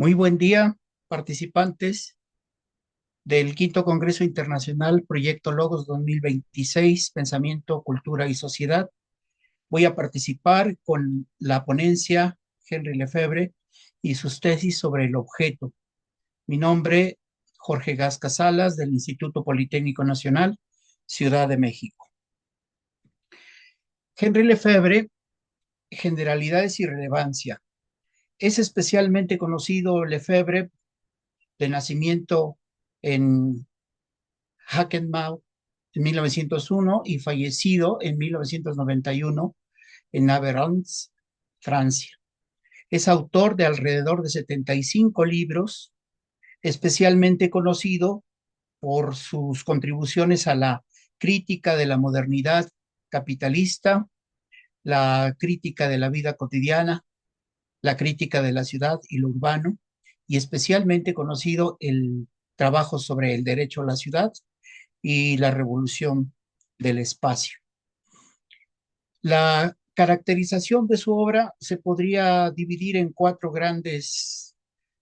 Muy buen día, participantes del Quinto Congreso Internacional Proyecto Logos 2026, Pensamiento, Cultura y Sociedad. Voy a participar con la ponencia Henry Lefebvre y sus tesis sobre el objeto. Mi nombre, Jorge Gasca Salas, del Instituto Politécnico Nacional, Ciudad de México. Henry Lefebvre, generalidades y relevancia. Es especialmente conocido Lefebvre de nacimiento en Hackenau en 1901 y fallecido en 1991 en Aveyron, Francia. Es autor de alrededor de 75 libros, especialmente conocido por sus contribuciones a la crítica de la modernidad capitalista, la crítica de la vida cotidiana, la crítica de la ciudad y lo urbano, y especialmente conocido el trabajo sobre el derecho a la ciudad y la revolución del espacio. La caracterización de su obra se podría dividir en cuatro grandes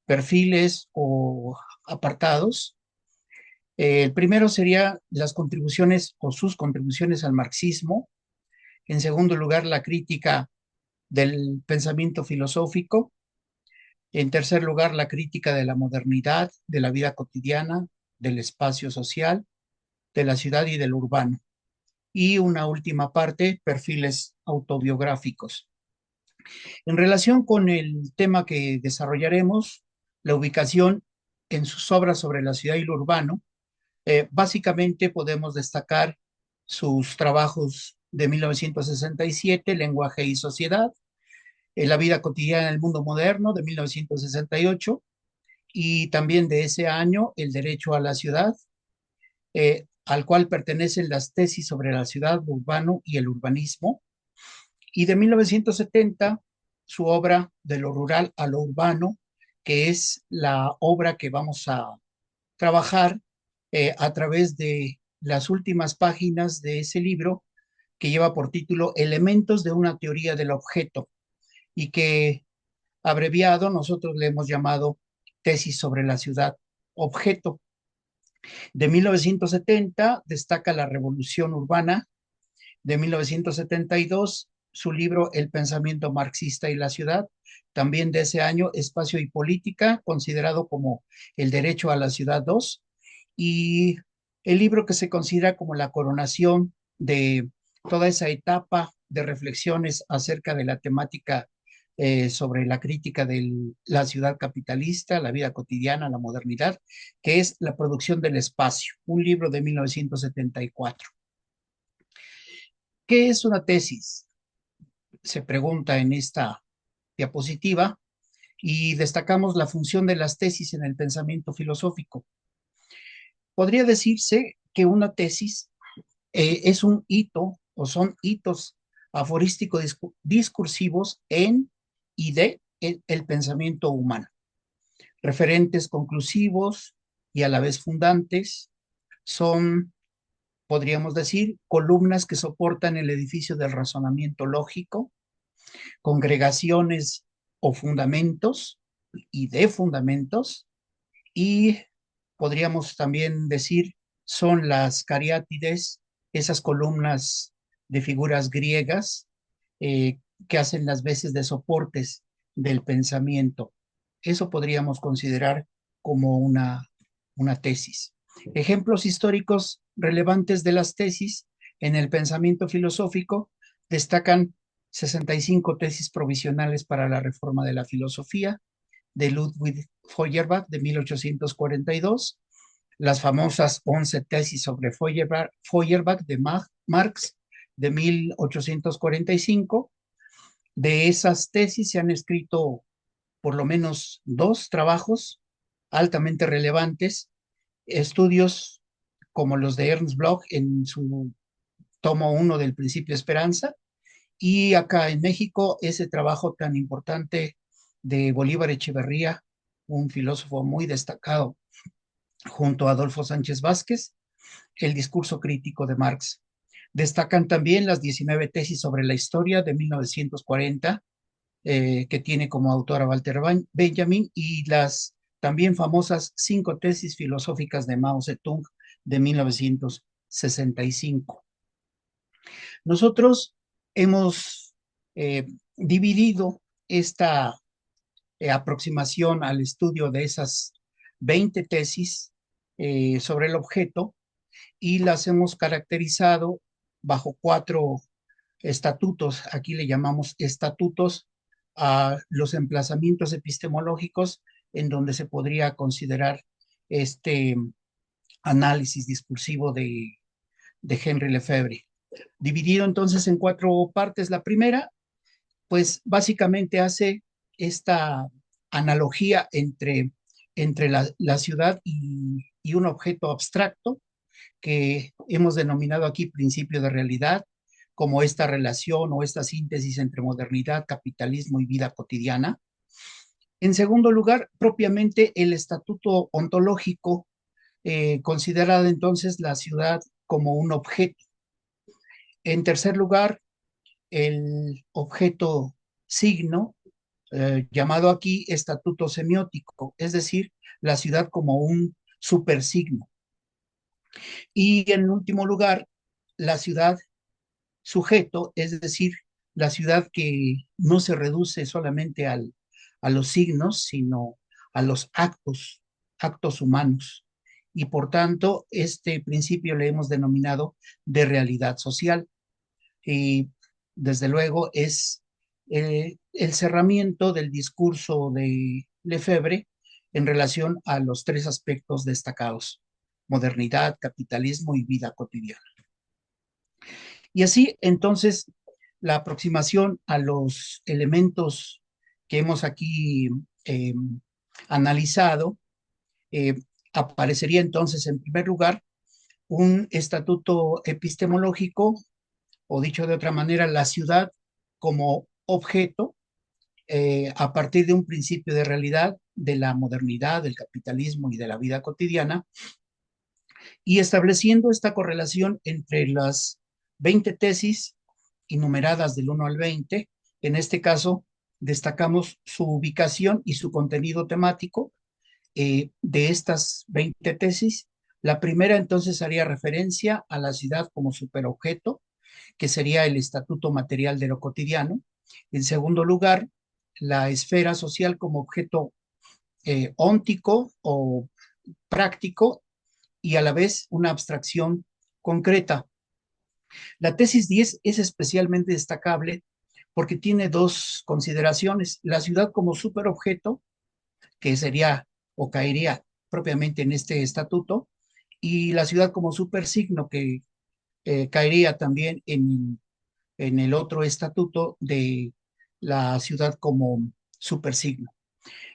perfiles o apartados. El primero sería las contribuciones o sus contribuciones al marxismo. En segundo lugar, la crítica del pensamiento filosófico. En tercer lugar, la crítica de la modernidad, de la vida cotidiana, del espacio social, de la ciudad y del urbano. Y una última parte, perfiles autobiográficos. En relación con el tema que desarrollaremos, la ubicación en sus obras sobre la ciudad y lo urbano, básicamente podemos destacar sus trabajos de 1967, Lenguaje y Sociedad, La vida cotidiana en el mundo moderno, de 1968, y también de ese año, El derecho a la ciudad, al cual pertenecen las tesis sobre la ciudad, lo urbano y el urbanismo, y de 1970 su obra De lo rural a lo urbano, que es la obra que vamos a trabajar a través de las últimas páginas de ese libro que lleva por título Elementos de una teoría del objeto y que abreviado nosotros le hemos llamado Tesis sobre la ciudad objeto. De 1970 destaca la revolución urbana. De 1972 su libro El pensamiento marxista y la ciudad. También de ese año Espacio y política, considerado como El derecho a la ciudad 2. Y el libro que se considera como la coronación de toda esa etapa de reflexiones acerca de la temática sobre la crítica de la ciudad capitalista, la vida cotidiana, la modernidad, que es La producción del espacio, un libro de 1974. ¿Qué es una tesis? Se pregunta en esta diapositiva y destacamos la función de las tesis en el pensamiento filosófico. Podría decirse que una tesis es un hito o son hitos aforístico-discursivos en y de el pensamiento humano, referentes conclusivos y a la vez fundantes, son, podríamos decir, columnas que soportan el edificio del razonamiento lógico, congregaciones o fundamentos y de fundamentos, y podríamos también decir son las cariátides, esas columnas de figuras griegas que hacen las veces de soportes del pensamiento. Eso podríamos considerar como una tesis. Ejemplos históricos relevantes de las tesis en el pensamiento filosófico destacan 65 tesis provisionales para la reforma de la filosofía de Ludwig Feuerbach de 1842, las famosas 11 tesis sobre Feuerbach de Marx de 1845. De esas tesis se han escrito por lo menos dos trabajos altamente relevantes, estudios como los de Ernst Bloch en su tomo 1 del Principio Esperanza, y acá en México ese trabajo tan importante de Bolívar Echeverría, un filósofo muy destacado, junto a Adolfo Sánchez Vázquez, El discurso crítico de Marx. Destacan también las 19 tesis sobre la historia de 1940, que tiene como autora Walter Benjamin, y las también famosas cinco tesis filosóficas de Mao Zedong de 1965. Nosotros hemos dividido esta aproximación al estudio de esas 20 tesis sobre el objeto, y las hemos caracterizado bajo cuatro estatutos. Aquí le llamamos estatutos a los emplazamientos epistemológicos en donde se podría considerar este análisis discursivo de Henry Lefebvre. Dividido entonces en cuatro partes. La primera, pues básicamente hace esta analogía entre la ciudad y un objeto abstracto que hemos denominado aquí principio de realidad, como esta relación o esta síntesis entre modernidad, capitalismo y vida cotidiana. En segundo lugar, propiamente el estatuto ontológico, considerada entonces la ciudad como un objeto. En tercer lugar, el objeto signo, llamado aquí estatuto semiótico, es decir, la ciudad como un supersigno. Y en último lugar, la ciudad sujeto, es decir, la ciudad que no se reduce solamente a los signos, sino a los actos humanos. Y por tanto, este principio le hemos denominado de realidad social. Y desde luego es el cerramiento del discurso de Lefebvre en relación a los tres aspectos destacados: modernidad, capitalismo y vida cotidiana. Y así, entonces, la aproximación a los elementos que hemos aquí eh, analizado, eh, aparecería entonces, en primer lugar, un estatuto epistemológico, o dicho de otra manera, la ciudad como objeto, a partir de un principio de realidad de la modernidad, del capitalismo y de la vida cotidiana, y estableciendo esta correlación entre las 20 tesis enumeradas del 1 al 20. En este caso, destacamos su ubicación y su contenido temático de estas 20 tesis. La primera entonces haría referencia a la ciudad como superobjeto, que sería el estatuto material de lo cotidiano. En segundo lugar, la esfera social como objeto óntico o práctico, y a la vez una abstracción concreta. La tesis 10 es especialmente destacable porque tiene dos consideraciones: la ciudad como superobjeto, que sería o caería propiamente en este estatuto, y la ciudad como supersigno, que caería también en el otro estatuto de la ciudad como supersigno.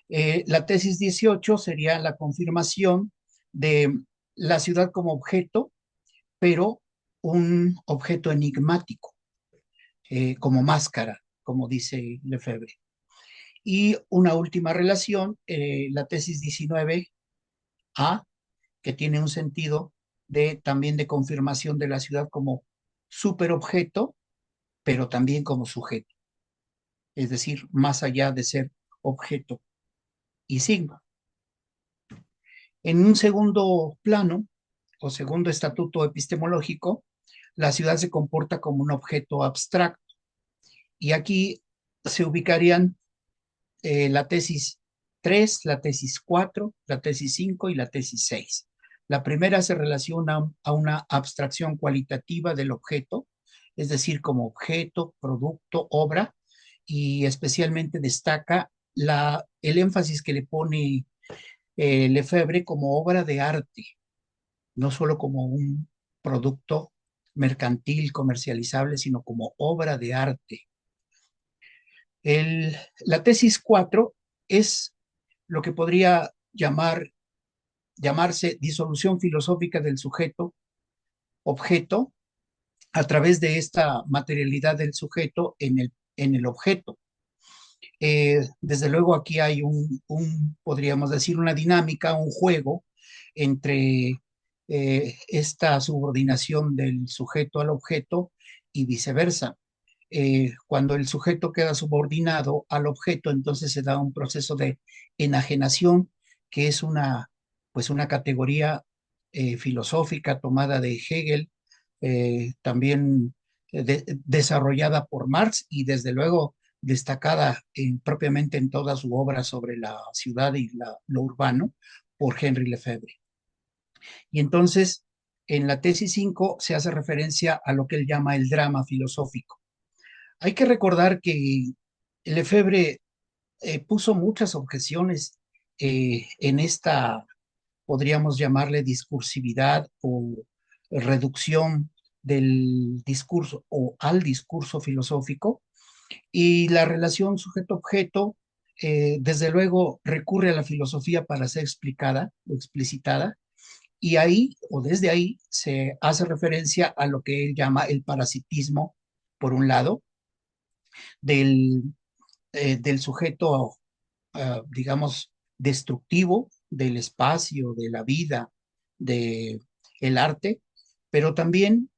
La tesis 18 sería la confirmación de la ciudad como objeto, pero un objeto enigmático, como máscara, como dice Lefebvre. Y una última relación, la tesis 19A, que tiene un sentido también de confirmación de la ciudad como superobjeto, pero también como sujeto, es decir, más allá de ser objeto y signo. En un segundo plano o segundo estatuto epistemológico, la ciudad se comporta como un objeto abstracto, y aquí se ubicarían la tesis 3, la tesis 4, la tesis 5 y la tesis 6. La primera se relaciona a una abstracción cualitativa del objeto, es decir, como objeto, producto, obra, y especialmente destaca el énfasis que le pone Lefebvre como obra de arte, no solo como un producto mercantil comercializable, sino como obra de arte. La tesis 4 es lo que podría llamarse disolución filosófica del sujeto objeto a través de esta materialidad del sujeto en el objeto. Desde luego aquí hay podríamos decir, una dinámica, un juego entre esta subordinación del sujeto al objeto y viceversa. Cuando el sujeto queda subordinado al objeto, entonces se da un proceso de enajenación, que es pues una categoría filosófica tomada de Hegel, también desarrollada por Marx y desde luego destacada propiamente en toda su obra sobre la ciudad y lo urbano por Henry Lefebvre. Y entonces, en la tesis 5 se hace referencia a lo que él llama el drama filosófico. Hay que recordar que Lefebvre puso muchas objeciones en esta, podríamos llamarle discursividad o reducción del discurso o al discurso filosófico, y la relación sujeto-objeto, desde luego, recurre a la filosofía para ser explicada o explicitada, y ahí o desde ahí se hace referencia a lo que él llama el parasitismo, por un lado, del, del sujeto, digamos, destructivo del espacio, de la vida, de el arte, pero también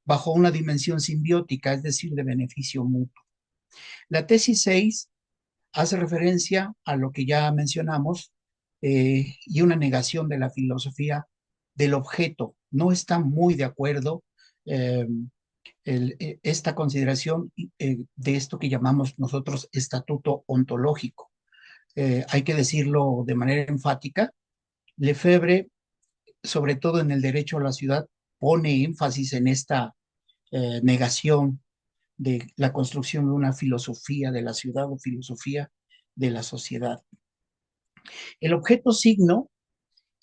bajo una dimensión simbiótica, es decir, de beneficio mutuo. La tesis 6 hace referencia a lo que ya mencionamos y una negación de la filosofía del objeto. No está muy de acuerdo eh, esta consideración de esto que llamamos nosotros estatuto ontológico. Hay que decirlo de manera enfática. Lefebvre, sobre todo en el derecho a la ciudad, pone énfasis en esta negación de la construcción de una filosofía de la ciudad o filosofía de la sociedad. El objeto signo,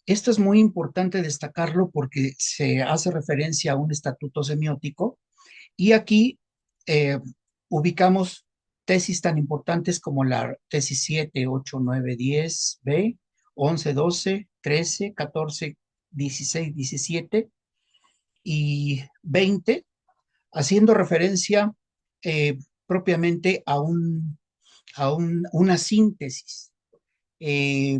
esto es muy importante destacarlo porque se hace referencia a un estatuto semiótico y aquí eh, ubicamos tesis tan importantes como la tesis 7, 8, 9, 10, B, 11, 12, 13, 14, 16, 17 y 20, haciendo referencia propiamente una síntesis. Eh,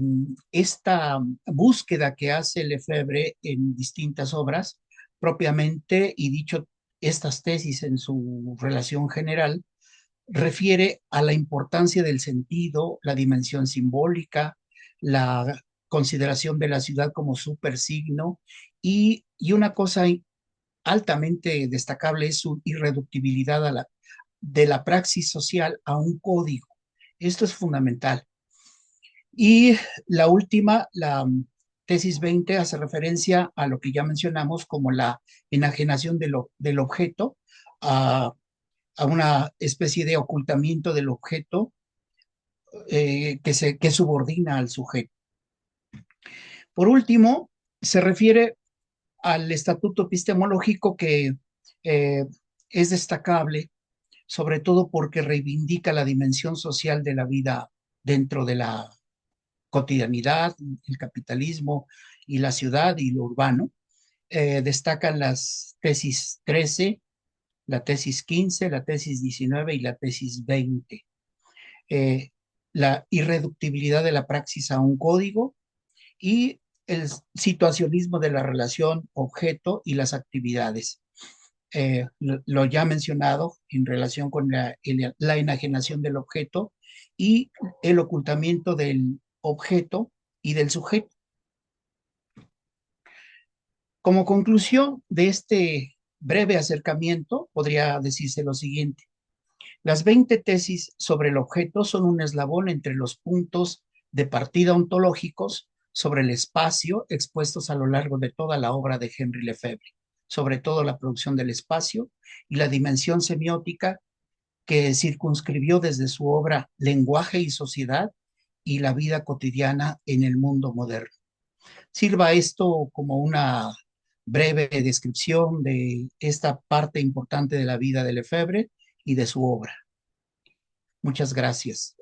esta búsqueda que hace Lefebvre en distintas obras, propiamente, y dicho estas tesis en su relación general, refiere a la importancia del sentido, la dimensión simbólica, la consideración de la ciudad como supersigno y una cosa altamente destacable es su irreductibilidad de la praxis social a un código. Esto es fundamental. Y la última, la tesis 20, hace referencia a lo que ya mencionamos como la enajenación del objeto, a, a, una especie de ocultamiento del objeto que subordina al sujeto. Por último, se refiere al estatuto epistemológico que eh, es destacable, sobre todo porque reivindica la dimensión social de la vida dentro de la cotidianidad, el capitalismo y la ciudad y lo urbano. Destacan las tesis 13, la tesis 15, la tesis 19 y la tesis 20. Eh, la irreductibilidad de la praxis a un código y el situacionismo de la relación objeto y las actividades. Lo ya mencionado en relación con la enajenación del objeto y el ocultamiento del objeto y del sujeto. Como conclusión de este breve acercamiento, podría decirse lo siguiente. Las 20 tesis sobre el objeto son un eslabón entre los puntos de partida ontológicos sobre el espacio expuestos a lo largo de toda la obra de Henry Lefebvre, sobre todo la producción del espacio y la dimensión semiótica que circunscribió desde su obra Lenguaje y Sociedad y la vida cotidiana en el mundo moderno. Sirva esto como una breve descripción de esta parte importante de la vida de Lefebvre y de su obra. Muchas gracias.